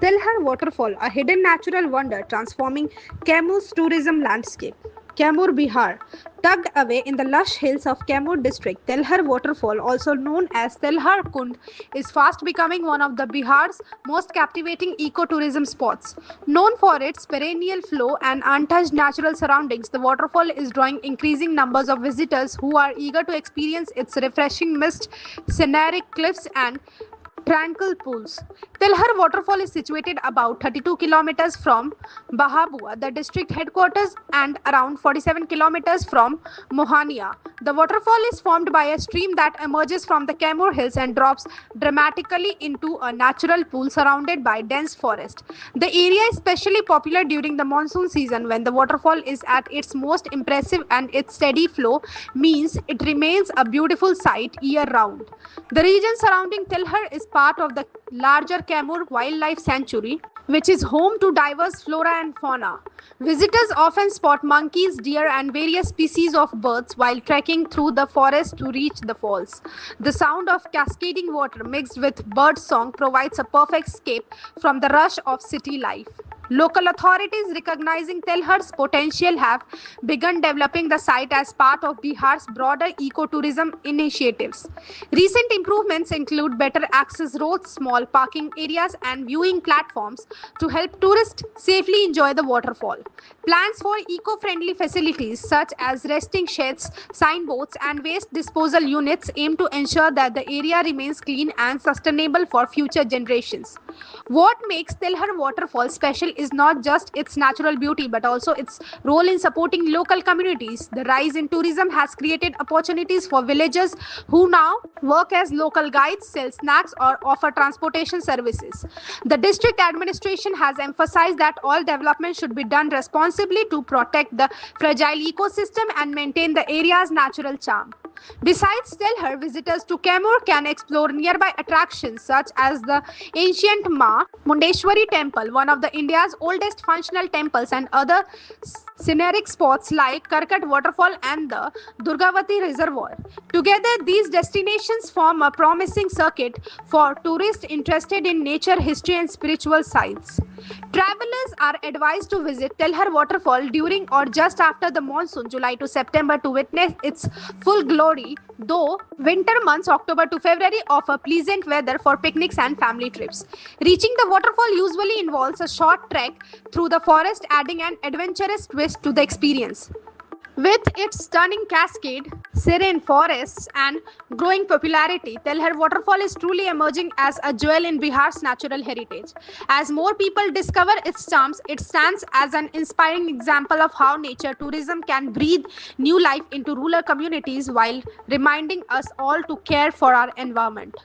Telhar Waterfall, a hidden natural wonder transforming Kaimur's tourism landscape. Kaimur, Bihar. Tucked away in the lush hills of Kaimur district, Telhar Waterfall, also known as Telhar Kund, is fast becoming one of the Bihar's most captivating ecotourism spots. Known for its perennial flow and untouched natural surroundings, the waterfall is drawing increasing numbers of visitors who are eager to experience its refreshing mist, scenic cliffs, and tranquil pools. Tilhar waterfall is situated about 32 kilometers from Bahabua, the district headquarters, and around 47 kilometers from Mohania. The waterfall is formed by a stream that emerges from the Kaimur hills and drops dramatically into a natural pool surrounded by dense forest. The area is especially popular during the monsoon season when the waterfall is at its most impressive and its steady flow means it remains a beautiful sight year round. The region surrounding Tilhar is part of the larger Kaimur Wildlife Sanctuary, which is home to diverse flora and fauna. Visitors often spot monkeys, deer, and various species of birds while trekking through the forest to reach the falls. The sound of cascading water mixed with bird song provides a perfect escape from the rush of city life. Local authorities recognizing Telhar's potential have begun developing the site as part of Bihar's broader ecotourism initiatives. Recent improvements include better access roads, small parking areas, and viewing platforms to help tourists safely enjoy the waterfall. Plans for eco friendly facilities such as resting sheds, signboards, and waste disposal units aim to ensure that the area remains clean and sustainable for future generations. What makes Tilhar waterfall special is not just its natural beauty but also its role in supporting local communities. The rise in tourism has created opportunities for villagers who now work as local guides, sell snacks, or offer transportation services. The district administration has emphasized that all development should be done responsibly to protect the fragile ecosystem and maintain the area's natural charm. Besides Telhar, visitors to Kaimur can explore nearby attractions such as the ancient Ma Mundeshwari Temple, one of the India's oldest functional temples, and other scenic spots like Karkat Waterfall and the Durgavati Reservoir. Together, these destinations form a promising circuit for tourists interested in nature, history, and spiritual sites. Travelers are advised to visit Telhar waterfall during or just after the monsoon, July to September, to witness its full glory, though winter months, October to February, offer pleasant weather for picnics and family trips. Reaching the waterfall usually involves a short trek through the forest, adding an adventurous twist to the experience. With its stunning cascade, serene forests, and growing popularity, Telhar waterfall is truly emerging as a jewel in Bihar's natural heritage. As more people discover its charms, it stands as an inspiring example of how nature tourism can breathe new life into rural communities while reminding us all to care for our environment.